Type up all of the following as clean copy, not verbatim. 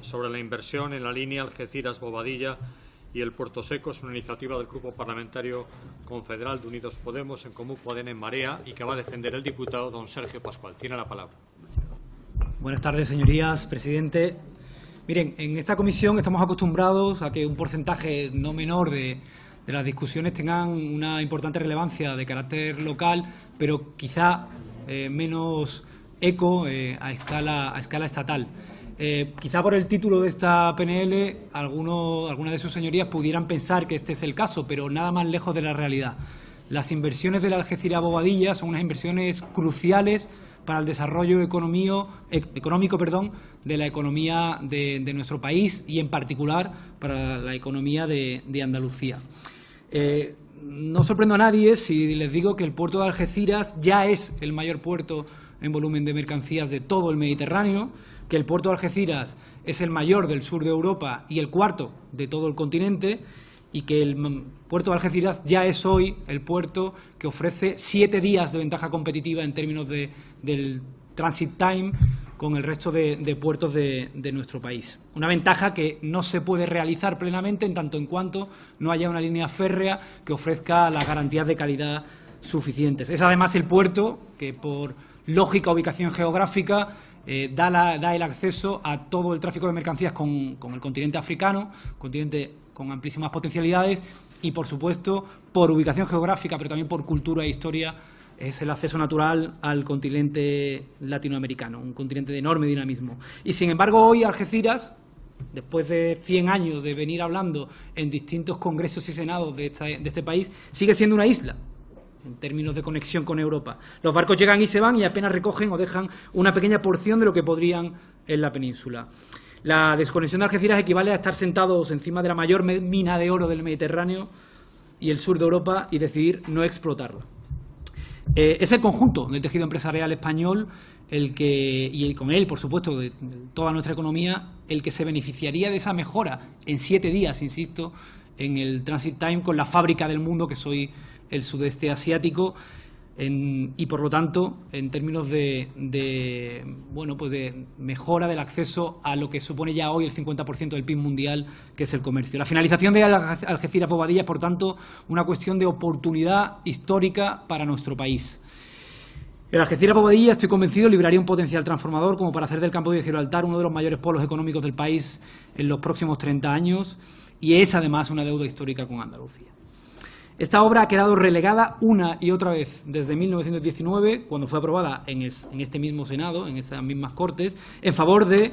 sobre la inversión en la línea Algeciras-Bobadilla y el Puerto Seco. Es una iniciativa del Grupo Parlamentario Confederal de Unidos Podemos, En Comú Podem, En Marea, y que va a defender el diputado don Sergio Pascual. Tiene la palabra. Buenas tardes, señorías, presidente. Miren, en esta comisión estamos acostumbrados a que un porcentaje no menor de las discusiones tengan una importante relevancia de carácter local, pero quizá menos eco a escala estatal. Quizá por el título de esta PNL, algunas de sus señorías pudieran pensar que este es el caso, pero nada más lejos de la realidad. Las inversiones de la Algeciras-Bobadilla son unas inversiones cruciales para el desarrollo económico de la economía de nuestro país y, en particular, para la economía de Andalucía. No sorprendo a nadie si les digo que el puerto de Algeciras ya es el mayor puerto en volumen de mercancías de todo el Mediterráneo, que el puerto de Algeciras es el mayor del sur de Europa y el cuarto de todo el continente, y que el puerto de Algeciras ya es hoy el puerto que ofrece 7 días de ventaja competitiva en términos del transit time con el resto de puertos de nuestro país. Una ventaja que no se puede realizar plenamente en tanto en cuanto no haya una línea férrea que ofrezca las garantías de calidad suficientes. Es además el puerto que, por lógica ubicación geográfica, da el acceso a todo el tráfico de mercancías con el continente africano, continente con amplísimas potencialidades, y, por supuesto, por ubicación geográfica, pero también por cultura e historia, es el acceso natural al continente latinoamericano, un continente de enorme dinamismo. Y, sin embargo, hoy Algeciras, después de 100 años de venir hablando en distintos congresos y senados de este país, sigue siendo una isla en términos de conexión con Europa. Los barcos llegan y se van y apenas recogen o dejan una pequeña porción de lo que podrían en la península. La desconexión de Algeciras equivale a estar sentados encima de la mayor mina de oro del Mediterráneo y el sur de Europa y decidir no explotarla. Es el conjunto del tejido empresarial español y con él, por supuesto, de toda nuestra economía, el que se beneficiaría de esa mejora en 7 días, insisto, en el transit time con la fábrica del mundo que soy el sudeste asiático, y, por lo tanto, en términos de mejora del acceso a lo que supone ya hoy el 50% del PIB mundial, que es el comercio. La finalización de Algeciras-Bobadilla es, por tanto, una cuestión de oportunidad histórica para nuestro país. El Algeciras-Bobadilla, estoy convencido, libraría un potencial transformador como para hacer del campo de Gibraltar uno de los mayores polos económicos del país en los próximos 30 años, y es, además, una deuda histórica con Andalucía. Esta obra ha quedado relegada una y otra vez desde 1919, cuando fue aprobada en este mismo Senado, en estas mismas Cortes, en favor de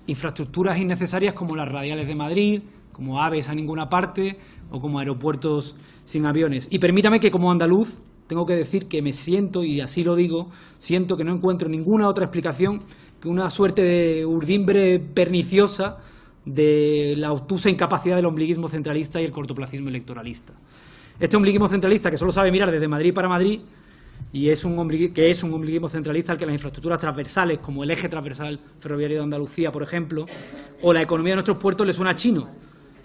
infraestructuras innecesarias como las radiales de Madrid, como AVEs a ninguna parte o como aeropuertos sin aviones. Y permítame que, como andaluz, tengo que decir que me siento, y así lo digo, siento que no encuentro ninguna otra explicación que una suerte de urdimbre perniciosa de la obtusa incapacidad del ombliguismo centralista y el cortoplacismo electoralista. Este ombliguismo centralista, que solo sabe mirar desde Madrid para Madrid, y es un ombliguismo centralista al que las infraestructuras transversales, como el eje transversal ferroviario de Andalucía, por ejemplo, o la economía de nuestros puertos, le suena chino.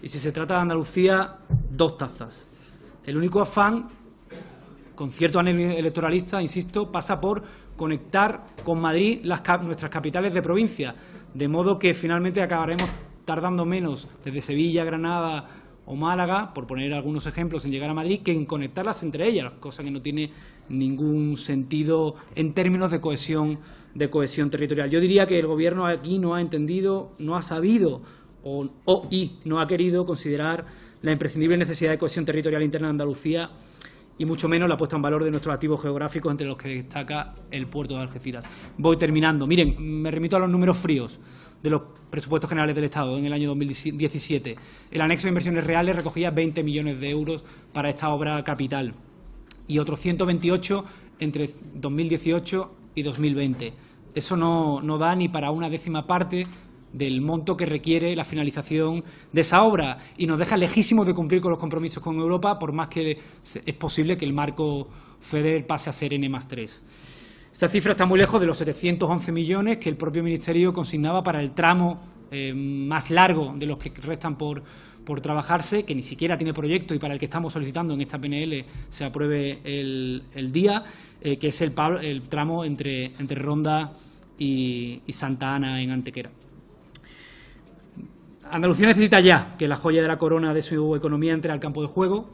Y si se trata de Andalucía, 2 tazas. El único afán, con cierto anhelo electoralista, insisto, pasa por conectar con Madrid nuestras capitales de provincia, de modo que finalmente acabaremos tardando menos desde Sevilla, Granada o Málaga, por poner algunos ejemplos, en llegar a Madrid, que en conectarlas entre ellas, cosa que no tiene ningún sentido en términos de cohesión territorial. Yo diría que el Gobierno aquí no ha entendido, no ha sabido y no ha querido considerar la imprescindible necesidad de cohesión territorial interna de Andalucía, y mucho menos la puesta en valor de nuestros activos geográficos, entre los que destaca el puerto de Algeciras. Voy terminando. Miren, me remito a los números fríos de los presupuestos generales del Estado en el año 2017. El anexo de inversiones reales recogía 20 millones de euros para esta obra capital y otros 128 entre 2018 y 2020. Eso no da ni para una décima parte del monto que requiere la finalización de esa obra, y nos deja lejísimos de cumplir con los compromisos con Europa, por más que es posible que el marco FEDER pase a ser N+3. Esta cifra está muy lejos de los 711 millones que el propio Ministerio consignaba para el tramo más largo de los que restan por trabajarse, que ni siquiera tiene proyecto y para el que estamos solicitando en esta PNL se apruebe el día, que es el tramo entre Ronda y Santa Ana en Antequera. Andalucía necesita ya que la joya de la corona de su economía entre al campo de juego.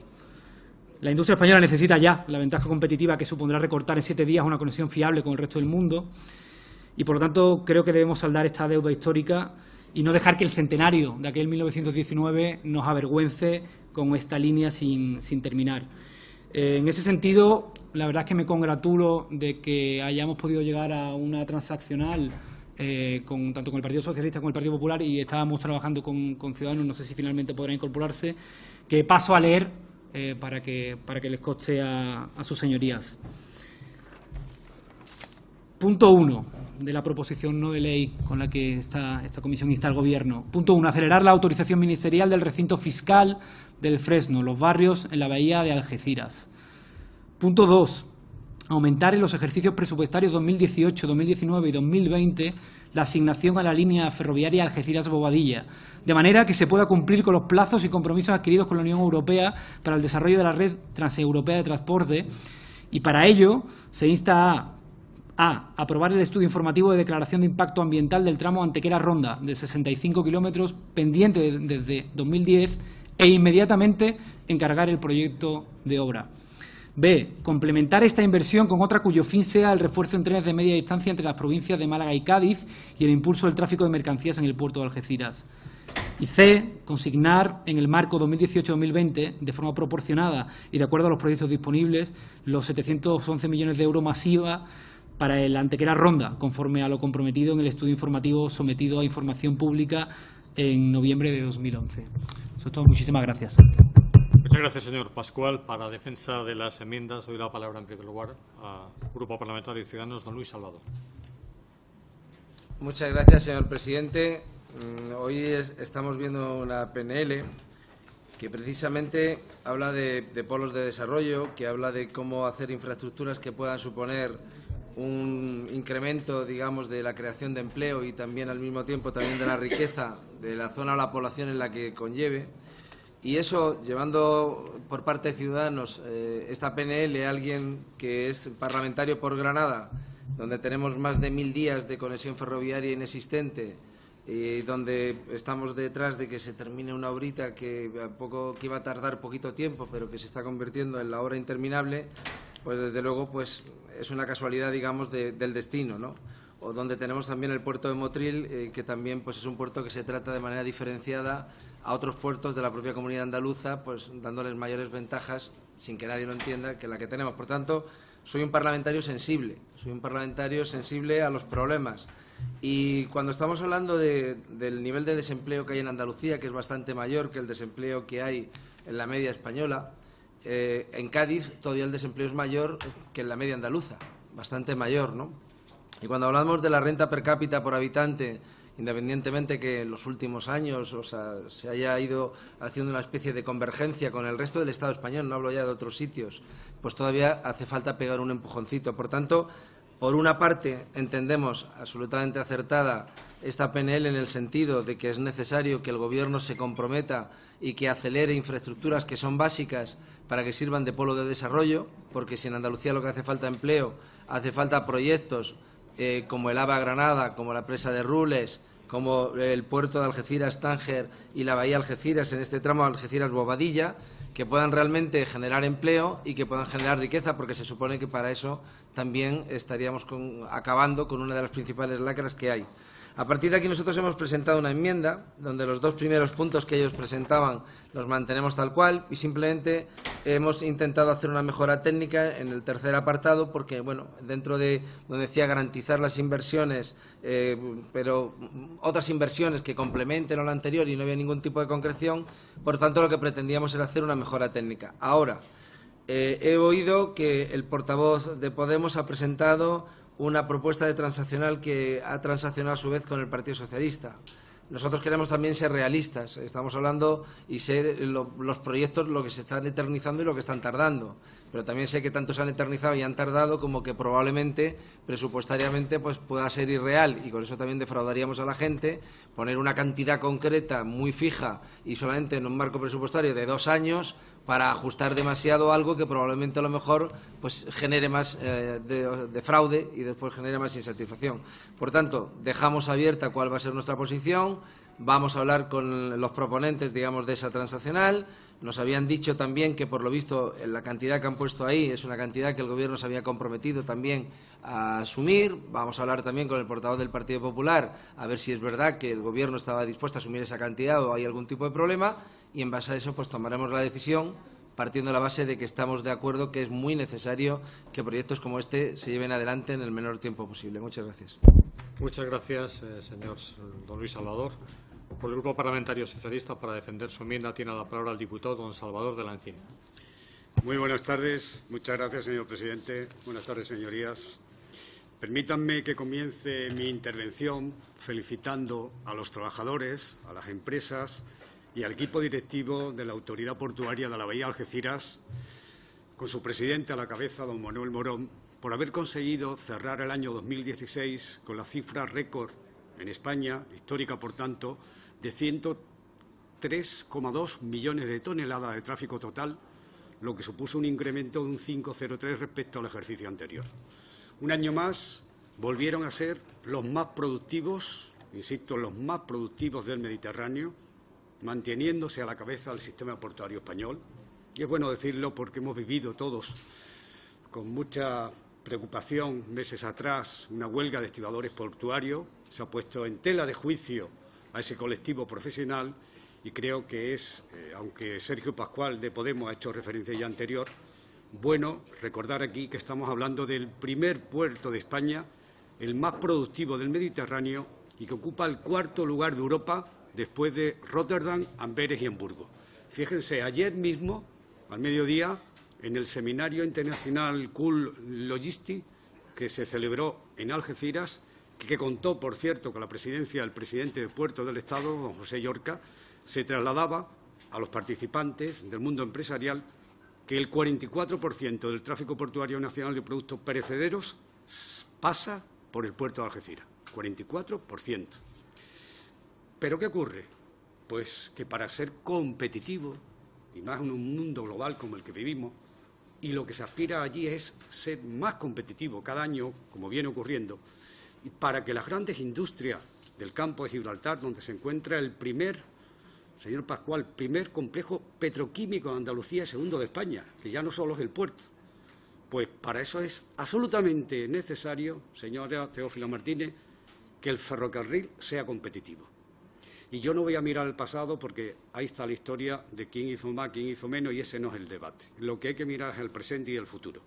La industria española necesita ya la ventaja competitiva que supondrá recortar en 7 días una conexión fiable con el resto del mundo. Y, por lo tanto, creo que debemos saldar esta deuda histórica y no dejar que el centenario de aquel 1919 nos avergüence con esta línea sin terminar. En ese sentido, la verdad es que me congratulo de que hayamos podido llegar a una transaccional tanto con el Partido Socialista como con el Partido Popular, y estábamos trabajando con Ciudadanos, no sé si finalmente podrán incorporarse, que paso a leer para que les conste a sus señorías. Punto 1 de la proposición no de ley con la que esta comisión insta al Gobierno. Punto 1. Acelerar la autorización ministerial del recinto fiscal del Fresno, los barrios en la bahía de Algeciras. Punto 2. Aumentar en los ejercicios presupuestarios 2018, 2019 y 2020 la asignación a la línea ferroviaria Algeciras-Bobadilla, de manera que se pueda cumplir con los plazos y compromisos adquiridos con la Unión Europea para el desarrollo de la red transeuropea de transporte, y para ello se insta a aprobar el estudio informativo de declaración de impacto ambiental del tramo Antequera-Ronda de 65 kilómetros pendiente desde 2010 e inmediatamente encargar el proyecto de obra. B. Complementar esta inversión con otra cuyo fin sea el refuerzo en trenes de media distancia entre las provincias de Málaga y Cádiz y el impulso del tráfico de mercancías en el puerto de Algeciras. Y C. Consignar en el marco 2018-2020, de forma proporcionada y de acuerdo a los proyectos disponibles, los 711 millones de euros masiva para el Antequera-Ronda, conforme a lo comprometido en el estudio informativo sometido a información pública en noviembre de 2011. Eso es todo. Muchísimas gracias. Muchas gracias, señor Pascual. Para defensa de las enmiendas, doy la palabra en primer lugar al Grupo Parlamentario de Ciudadanos, don Luis Salvador. Muchas gracias, señor presidente. Hoy estamos viendo una PNL que precisamente habla de polos de desarrollo, que habla de cómo hacer infraestructuras que puedan suponer un incremento, digamos, de la creación de empleo y también al mismo tiempo también de la riqueza de la zona o la población en la que conlleve. Y eso, llevando por parte de Ciudadanos esta PNL a alguien que es parlamentario por Granada, donde tenemos más de 1000 días de conexión ferroviaria inexistente y donde estamos detrás de que se termine una obrita que iba a tardar poquito tiempo, pero que se está convirtiendo en la obra interminable, pues desde luego pues es una casualidad, digamos, del destino, ¿no? O donde tenemos también el puerto de Motril, que también pues es un puerto que se trata de manera diferenciada a otros puertos de la propia comunidad andaluza, pues dándoles mayores ventajas, sin que nadie lo entienda, que la que tenemos. Por tanto, soy un parlamentario sensible a los problemas. Y cuando estamos hablando del nivel de desempleo que hay en Andalucía, que es bastante mayor que el desempleo que hay en la media española, en Cádiz todavía el desempleo es mayor que en la media andaluza, bastante mayor, ¿no? Y cuando hablamos de la renta per cápita por habitante, independientemente que en los últimos años se haya ido haciendo una especie de convergencia con el resto del Estado español, no hablo ya de otros sitios, pues todavía hace falta pegar un empujoncito. Por tanto, por una parte, entendemos absolutamente acertada esta PNL en el sentido de que es necesario que el Gobierno se comprometa y que acelere infraestructuras que son básicas para que sirvan de polo de desarrollo, porque si en Andalucía lo que hace falta empleo, hace falta proyectos como el AVE a Granada, como la presa de Rules, como el puerto de Algeciras-Tánger y la bahía Algeciras, en este tramo Algeciras-Bobadilla, que puedan realmente generar empleo y que puedan generar riqueza, porque se supone que para eso también estaríamos acabando con una de las principales lacras que hay. A partir de aquí nosotros hemos presentado una enmienda donde los 2 primeros puntos que ellos presentaban los mantenemos tal cual y simplemente hemos intentado hacer una mejora técnica en el tercer apartado porque, bueno, dentro de donde decía garantizar las inversiones, pero otras inversiones que complementen a lo anterior y no había ningún tipo de concreción, por tanto lo que pretendíamos era hacer una mejora técnica. Ahora, he oído que el portavoz de Podemos ha presentado una propuesta de transaccional que ha transaccionado a su vez con el Partido Socialista. Nosotros queremos también ser realistas. Estamos hablando y sé los proyectos, lo que se están eternizando y lo que están tardando. Pero también sé que tanto se han eternizado y han tardado como que probablemente, presupuestariamente, pues pueda ser irreal. Y con eso también defraudaríamos a la gente. Poner una cantidad concreta, muy fija y solamente en un marco presupuestario de 2 años para ajustar demasiado algo que probablemente a lo mejor pues genere más de fraude y después genere más insatisfacción. Por tanto, dejamos abierta cuál va a ser nuestra posición, Vamos a hablar con los proponentes, digamos, de esa transaccional. Nos habían dicho también que, por lo visto, la cantidad que han puesto ahí es una cantidad que el Gobierno se había comprometido también a asumir. Vamos a hablar también con el portavoz del Partido Popular a ver si es verdad que el Gobierno estaba dispuesto a asumir esa cantidad o hay algún tipo de problema. Y en base a eso, pues tomaremos la decisión partiendo de la base de que estamos de acuerdo que es muy necesario que proyectos como este se lleven adelante en el menor tiempo posible. Muchas gracias. Muchas gracias, señor don Luis Salvador. Por el Grupo Parlamentario Socialista, para defender su enmienda, tiene la palabra el diputado don Salvador de la Encina. Muy buenas tardes. Muchas gracias, señor presidente. Buenas tardes, señorías. Permítanme que comience mi intervención felicitando a los trabajadores, a las empresas y al equipo directivo de la Autoridad Portuaria de la Bahía de Algeciras, con su presidente a la cabeza, don Manuel Morón, por haber conseguido cerrar el año 2016 con la cifra récord en España, histórica por tanto, de 103,2 millones de toneladas de tráfico total, lo que supuso un incremento de un 5,03 respecto al ejercicio anterior. Un año más volvieron a ser los más productivos, insisto, los más productivos del Mediterráneo, manteniéndose a la cabeza del sistema portuario español. Y es bueno decirlo porque hemos vivido todos con mucha preocupación meses atrás una huelga de estibadores portuarios. Se ha puesto en tela de juicio a ese colectivo profesional y creo que es, aunque Sergio Pascual de Podemos ha hecho referencia ya anterior, bueno recordar aquí que estamos hablando del primer puerto de España, el más productivo del Mediterráneo y que ocupa el cuarto lugar de Europa después de Rotterdam, Amberes y Hamburgo. Fíjense, ayer mismo, al mediodía, en el Seminario Internacional Cool Logistics, que se celebró en Algeciras, que contó, por cierto, con la presidencia del presidente de Puerto del Estado, don José Llorca, se trasladaba a los participantes del mundo empresarial que el 44% del tráfico portuario nacional de productos perecederos pasa por el puerto de Algeciras. 44%. ¿Pero qué ocurre? Pues que para ser competitivo, y más en un mundo global como el que vivimos, y lo que se aspira allí es ser más competitivo cada año, como viene ocurriendo, y para que las grandes industrias del campo de Gibraltar, donde se encuentra el primer, señor Pascual, primer complejo petroquímico de Andalucía y segundo de España, que ya no solo es el puerto, pues para eso es absolutamente necesario, señora Teófila Martínez, que el ferrocarril sea competitivo. Y yo no voy a mirar al pasado porque ahí está la historia de quién hizo más, quién hizo menos, y ese no es el debate. Lo que hay que mirar es el presente y el futuro.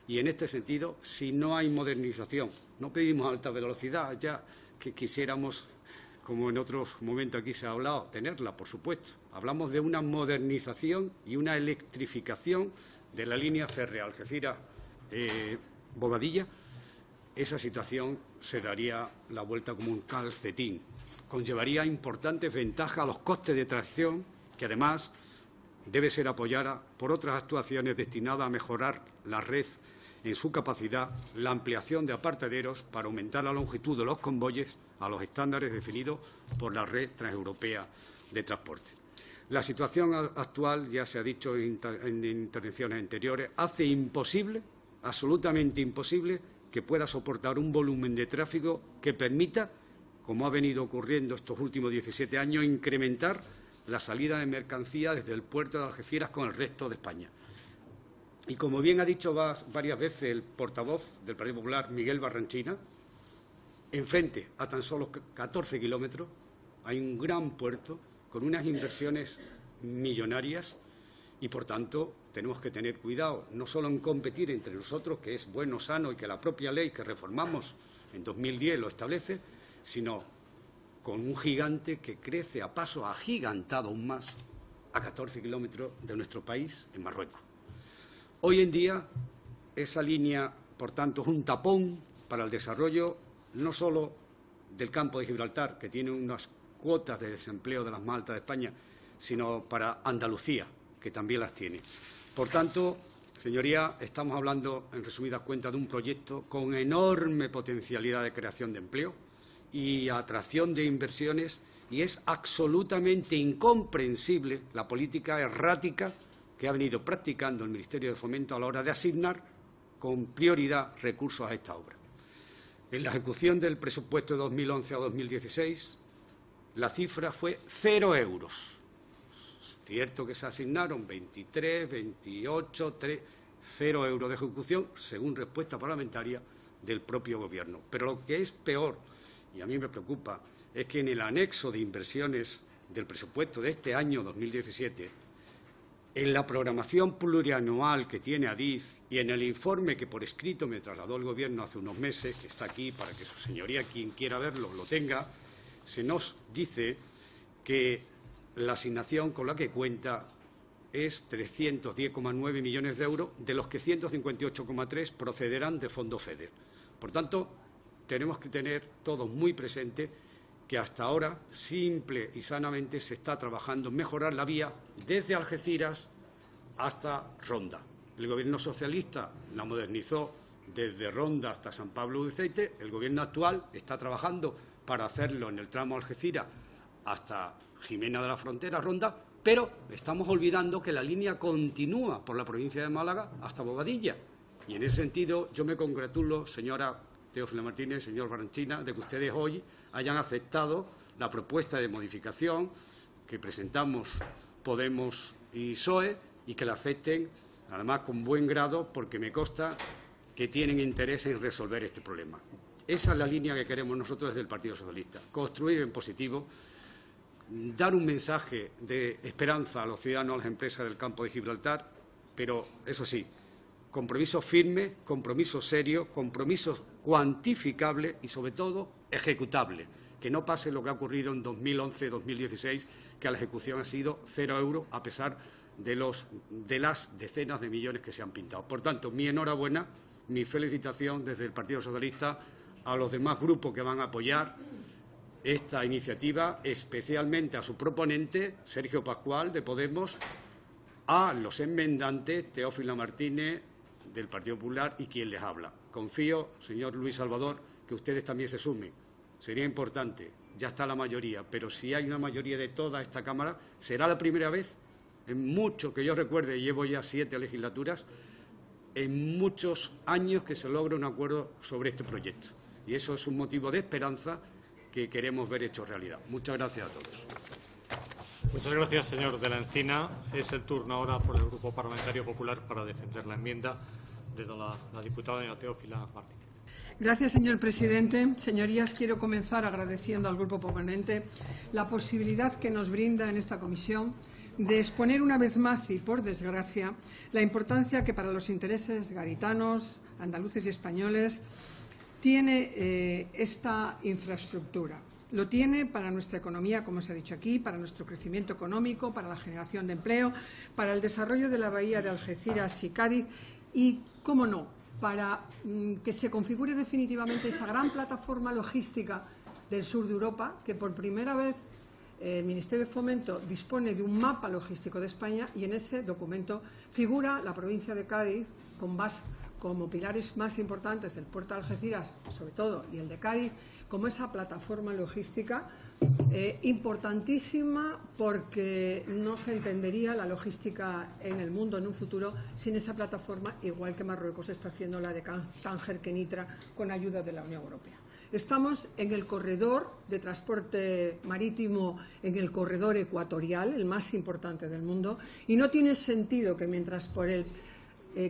Y en este sentido, si no hay modernización, no pedimos alta velocidad, ya que quisiéramos, como en otros momentos aquí se ha hablado, tenerla, por supuesto. Hablamos de una modernización y una electrificación de la línea férrea Algeciras-Bobadilla. Esa situación se daría la vuelta como un calcetín. Conllevaría importantes ventajas a los costes de tracción, que además debe ser apoyada por otras actuaciones destinadas a mejorar la red en su capacidad, la ampliación de apartaderos para aumentar la longitud de los convoyes a los estándares definidos por la red transeuropea de transporte. La situación actual, ya se ha dicho en intervenciones anteriores, hace imposible, absolutamente imposible, que pueda soportar un volumen de tráfico que permita, como ha venido ocurriendo estos últimos 17 años, incrementar la salida de mercancías desde el puerto de Algeciras con el resto de España. Y como bien ha dicho varias veces el portavoz del Partido Popular, Miguel Barranchina, enfrente a tan solo 14 kilómetros hay un gran puerto con unas inversiones millonarias y, por tanto, tenemos que tener cuidado, no solo en competir entre nosotros, que es bueno, sano y que la propia ley que reformamos en 2010 lo establece, sino con un gigante que crece a paso agigantado aún más a 14 kilómetros de nuestro país, en Marruecos. Hoy en día, esa línea, por tanto, es un tapón para el desarrollo no solo del campo de Gibraltar, que tiene unas cuotas de desempleo de las más altas de España, sino para Andalucía, que también las tiene. Por tanto, señoría, estamos hablando, en resumidas cuentas, de un proyecto con enorme potencialidad de creación de empleo y atracción de inversiones, y es absolutamente incomprensible la política errática que ha venido practicando el Ministerio de Fomento a la hora de asignar con prioridad recursos a esta obra. En la ejecución del presupuesto de 2011 a 2016, la cifra fue 0 euros. Es cierto que se asignaron 23, 28, 3, 0 euros de ejecución, según respuesta parlamentaria del propio Gobierno. Pero lo que es peor, y a mí me preocupa, es que en el anexo de inversiones del presupuesto de este año 2017, en la programación plurianual que tiene Adif y en el informe que por escrito me trasladó el Gobierno hace unos meses, que está aquí para que su señoría, quien quiera verlo, lo tenga, se nos dice que la asignación con la que cuenta es 310,9 millones de euros, de los que 158,3 procederán de fondo FEDER. Por tanto, tenemos que tener todos muy presente que hasta ahora, simple y sanamente, se está trabajando en mejorar la vía desde Algeciras hasta Ronda. El Gobierno socialista la modernizó desde Ronda hasta San Pablo de Uceite. El Gobierno actual está trabajando para hacerlo en el tramo Algeciras hasta Jimena de la Frontera, Ronda, pero estamos olvidando que la línea continúa por la provincia de Málaga hasta Bobadilla. Y en ese sentido yo me congratulo, señora Teófila Martínez, señor Baranchina, de que ustedes hoy hayan aceptado la propuesta de modificación que presentamos Podemos y PSOE y que la acepten, además con buen grado, porque me consta que tienen interés en resolver este problema. Esa es la línea que queremos nosotros desde el Partido Socialista, construir en positivo, dar un mensaje de esperanza a los ciudadanos, a las empresas del campo de Gibraltar, pero, eso sí, compromisos firmes, compromisos serios, compromisos cuantificables y, sobre todo, ejecutables. Que no pase lo que ha ocurrido en 2011-2016, que la ejecución ha sido 0 euros, a pesar de las decenas de millones que se han pintado. Por tanto, mi enhorabuena, mi felicitación desde el Partido Socialista a los demás grupos que van a apoyar esta iniciativa, especialmente a su proponente, Sergio Pascual, de Podemos, a los enmendantes, Teófila Martínez, del Partido Popular, y quien les habla. Confío, señor Luis Salvador, que ustedes también se sumen. Sería importante, ya está la mayoría, pero si hay una mayoría de toda esta Cámara, será la primera vez, en mucho que yo recuerde, llevo ya 7 legislaturas, en muchos años que se logra un acuerdo sobre este proyecto. Y eso es un motivo de esperanza que queremos ver hecho realidad. Muchas gracias a todos. Muchas gracias, señor de la Encina. Es el turno ahora por el Grupo Parlamentario Popular para defender la enmienda de la diputada doña Teófila Martínez. Gracias, señor presidente. Señorías, quiero comenzar agradeciendo al Grupo proponente la posibilidad que nos brinda en esta comisión de exponer una vez más y, por desgracia, la importancia que para los intereses gaditanos, andaluces y españoles tiene esta infraestructura. Lo tiene para nuestra economía, como se ha dicho aquí, para nuestro crecimiento económico, para la generación de empleo, para el desarrollo de la bahía de Algeciras y Cádiz y, cómo no, para que se configure definitivamente esa gran plataforma logística del sur de Europa, que por primera vez el Ministerio de Fomento dispone de un mapa logístico de España y en ese documento figura la provincia de Cádiz como pilares más importantes del puerto de Algeciras, sobre todo, y el de Cádiz, como esa plataforma logística importantísima, porque no se entendería la logística en el mundo en un futuro sin esa plataforma, igual que Marruecos está haciendo la de Tánger-Kenitra con ayuda de la Unión Europea. Estamos en el corredor de transporte marítimo, en el corredor ecuatorial, el más importante del mundo, y no tiene sentido que mientras por el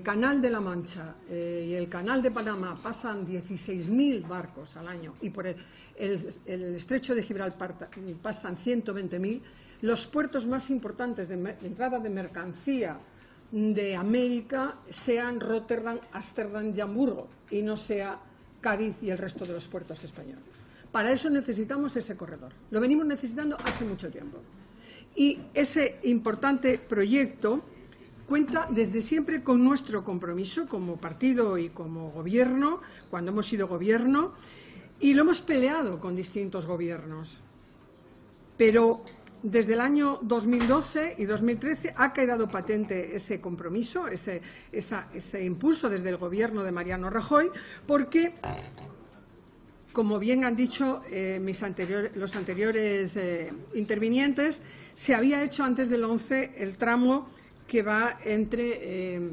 Canal de la Mancha y el Canal de Panamá pasan 16.000 barcos al año y por el Estrecho de Gibraltar pasan 120.000, los puertos más importantes de entrada de mercancía de América sean Rotterdam, Ámsterdam y Hamburgo y no sea Cádiz y el resto de los puertos españoles. Para eso necesitamos ese corredor. Lo venimos necesitando hace mucho tiempo. Y ese importante proyecto cuenta desde siempre con nuestro compromiso como partido y como gobierno, cuando hemos sido gobierno, y lo hemos peleado con distintos gobiernos. Pero desde el año 2012 y 2013 ha quedado patente ese compromiso, ese impulso desde el gobierno de Mariano Rajoy, porque, como bien han dicho los anteriores intervinientes, se había hecho antes del 11 el tramo que va entre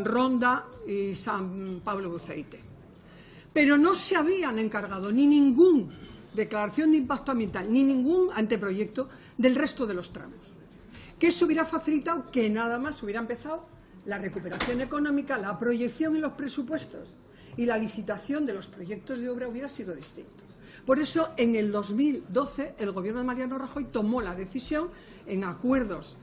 Ronda y San Pablo de Uceite. Pero no se habían encargado ni ningún declaración de impacto ambiental ni ningún anteproyecto del resto de los tramos. Que eso hubiera facilitado que nada más hubiera empezado la recuperación económica, la proyección en los presupuestos y la licitación de los proyectos de obra hubiera sido distinto. Por eso, en el 2012, el Gobierno de Mariano Rajoy tomó la decisión, en acuerdos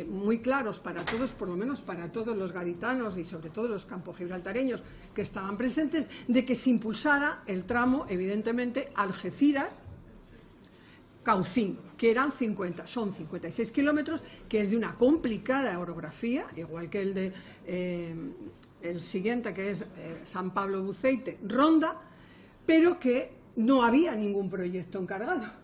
muy claros para todos, por lo menos para todos los gaditanos y sobre todo los campogibraltareños que estaban presentes, de que se impulsara el tramo, evidentemente, Algeciras-Caucín, que son 56 kilómetros, que es de una complicada orografía, igual que el de el siguiente, que es San Pablo-Buceite-Ronda, pero que no había ningún proyecto encargado.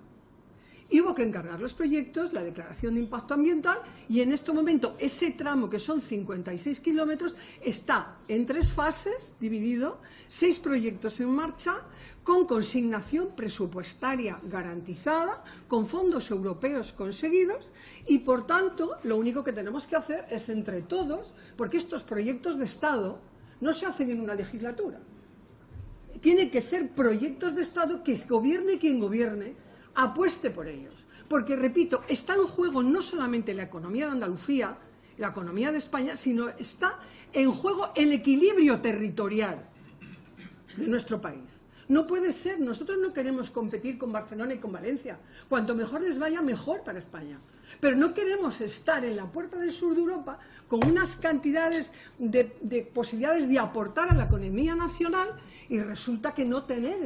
Y hubo que encargar los proyectos, la declaración de impacto ambiental, y en este momento ese tramo, que son 56 kilómetros, está en 3 fases, dividido, 6 proyectos en marcha, con consignación presupuestaria garantizada, con fondos europeos conseguidos, y por tanto lo único que tenemos que hacer es entre todos, porque estos proyectos de Estado no se hacen en una legislatura. Tienen que ser proyectos de Estado que gobierne quien gobierne, apueste por ellos. Porque, repito, está en juego no solamente la economía de Andalucía, la economía de España, sino está en juego el equilibrio territorial de nuestro país. No puede ser, nosotros no queremos competir con Barcelona y con Valencia. Cuanto mejor les vaya, mejor para España. Pero no queremos estar en la puerta del sur de Europa con unas cantidades de posibilidades de aportar a la economía nacional y resulta que no tener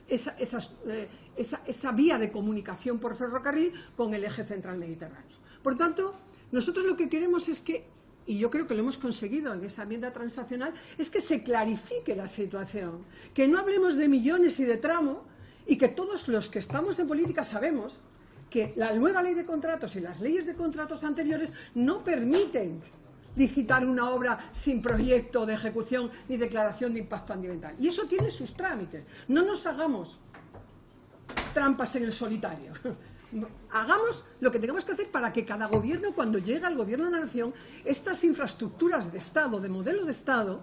esa vía de comunicación por ferrocarril con el eje central mediterráneo. Por tanto, nosotros lo que queremos es que, y yo creo que lo hemos conseguido en esa enmienda transaccional, es que se clarifique la situación, que no hablemos de millones y de tramo, y que todos los que estamos en política sabemos que la nueva ley de contratos y las leyes de contratos anteriores no permiten licitar una obra sin proyecto de ejecución ni declaración de impacto ambiental. Y eso tiene sus trámites. No nos hagamos trampas en el solitario. Hagamos lo que tengamos que hacer para que cada gobierno, cuando llegue al gobierno de la nación, estas infraestructuras de Estado, de modelo de Estado,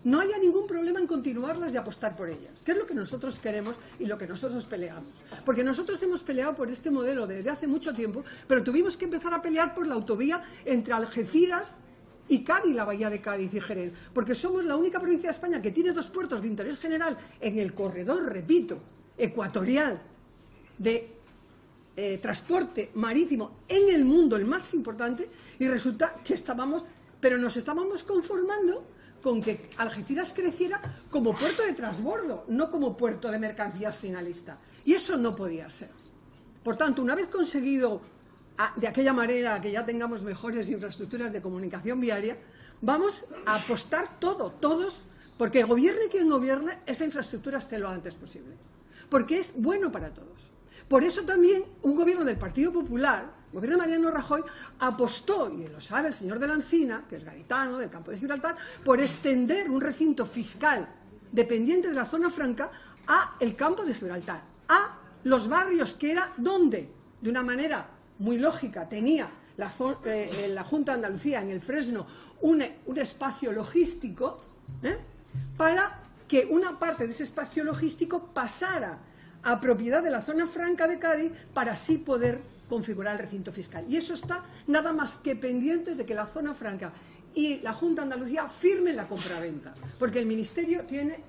no haya ningún problema en continuarlas y apostar por ellas, que es lo que nosotros queremos y lo que nosotros peleamos. Porque nosotros hemos peleado por este modelo desde hace mucho tiempo, pero tuvimos que empezar a pelear por la autovía entre Algeciras y Cádiz, la bahía de Cádiz y Jerez, porque somos la única provincia de España que tiene 2 puertos de interés general en el corredor, repito, ecuatorial de transporte marítimo en el mundo, el más importante, y resulta que nos estábamos conformando con que Algeciras creciera como puerto de transbordo, no como puerto de mercancías finalista. Y eso no podía ser. Por tanto, una vez conseguido de aquella manera que ya tengamos mejores infraestructuras de comunicación viaria, vamos a apostar todos, porque gobierne quien gobierne, esa infraestructura esté lo antes posible. Porque es bueno para todos. Por eso también un gobierno del Partido Popular, el gobierno de Mariano Rajoy, apostó, y lo sabe el señor de la Encina, que es gaditano, del campo de Gibraltar, por extender un recinto fiscal dependiente de la zona franca a el campo de Gibraltar, a los barrios que era donde, de una manera muy lógica, tenía la Junta de Andalucía en el Fresno un espacio logístico, para que una parte de ese espacio logístico pasara a propiedad de la zona franca de Cádiz para así poder configurar el recinto fiscal. Y eso está nada más que pendiente de que la zona franca y la Junta de Andalucía firmen la compraventa, porque el Ministerio le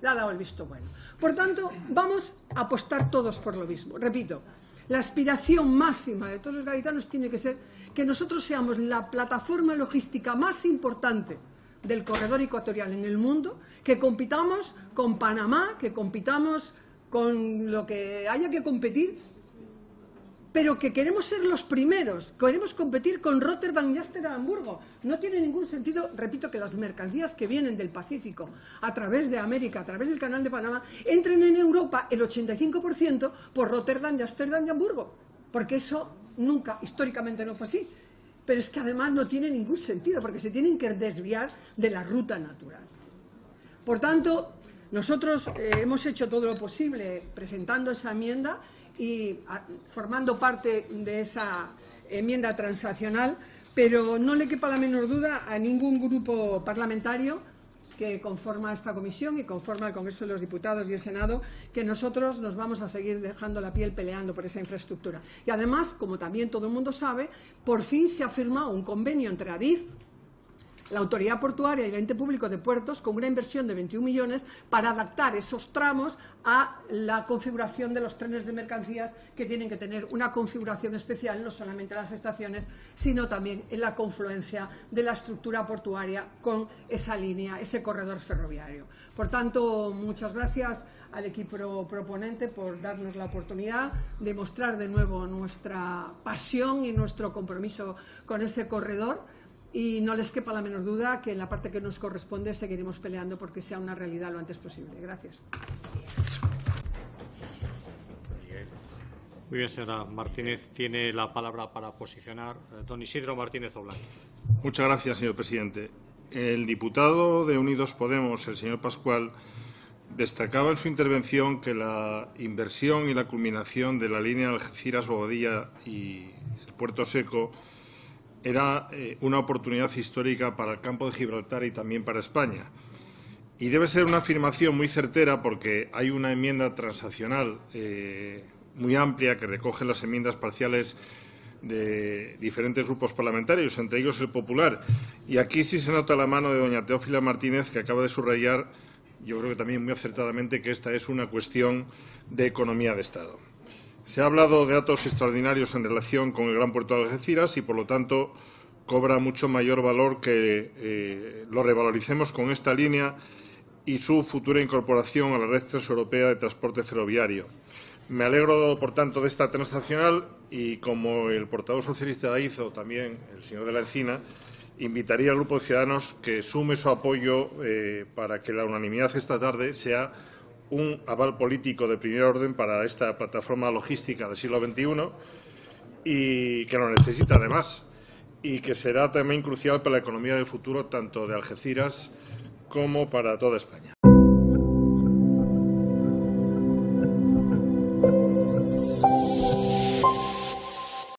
ha dado el visto bueno. Por tanto, vamos a apostar todos por lo mismo. Repito, la aspiración máxima de todos los gaditanos tiene que ser que nosotros seamos la plataforma logística más importante del corredor ecuatorial en el mundo, que compitamos con Panamá, que compitamos con lo que haya que competir, pero que queremos ser los primeros, queremos competir con Rotterdam y Ámsterdam-Hamburgo. No tiene ningún sentido, repito, que las mercancías que vienen del Pacífico a través de América, a través del Canal de Panamá, entren en Europa el 85% por Rotterdam y Ámsterdam y Hamburgo, porque eso nunca, históricamente no fue así. Pero es que además no tiene ningún sentido, porque se tienen que desviar de la ruta natural. Por tanto, nosotros hemos hecho todo lo posible presentando esa enmienda y formando parte de esa enmienda transaccional, pero no le quepa la menor duda a ningún grupo parlamentario que conforma esta comisión y conforma el Congreso de los Diputados y el Senado, que nosotros nos vamos a seguir dejando la piel peleando por esa infraestructura. Y además, como también todo el mundo sabe, por fin se ha firmado un convenio entre ADIF, la Autoridad Portuaria y el Ente Público de Puertos, con una inversión de 21 millones para adaptar esos tramos a la configuración de los trenes de mercancías, que tienen que tener una configuración especial, no solamente en las estaciones, sino también en la confluencia de la estructura portuaria con esa línea, ese corredor ferroviario. Por tanto, muchas gracias al equipo proponente por darnos la oportunidad de mostrar de nuevo nuestra pasión y nuestro compromiso con ese corredor. Y no les quepa la menor duda que en la parte que nos corresponde seguiremos peleando porque sea una realidad lo antes posible. Gracias. Muy bien, señora Martínez. Tiene la palabra para posicionar don Isidro Martínez Oblán. Muchas gracias, señor presidente. El diputado de Unidos Podemos, el señor Pascual, destacaba en su intervención que la inversión y la culminación de la línea Algeciras-Bobadilla y el Puerto Seco era una oportunidad histórica para el campo de Gibraltar y también para España. Y debe ser una afirmación muy certera porque hay una enmienda transaccional muy amplia que recoge las enmiendas parciales de diferentes grupos parlamentarios, entre ellos el Popular. Y aquí sí se nota la mano de doña Teófila Martínez, que acaba de subrayar, yo creo que también muy acertadamente, que esta es una cuestión de economía de Estado. Se ha hablado de datos extraordinarios en relación con el Gran Puerto de Algeciras y, por lo tanto, cobra mucho mayor valor que lo revaloricemos con esta línea y su futura incorporación a la red transeuropea de transporte ferroviario. Me alegro, por tanto, de esta transaccional y, como el portavoz socialista hizo también, el señor de la Encina, invitaría al Grupo de Ciudadanos que sume su apoyo para que la unanimidad esta tarde sea un aval político de primer orden para esta plataforma logística del siglo XXI y que lo necesita además y que será también crucial para la economía del futuro tanto de Algeciras como para toda España.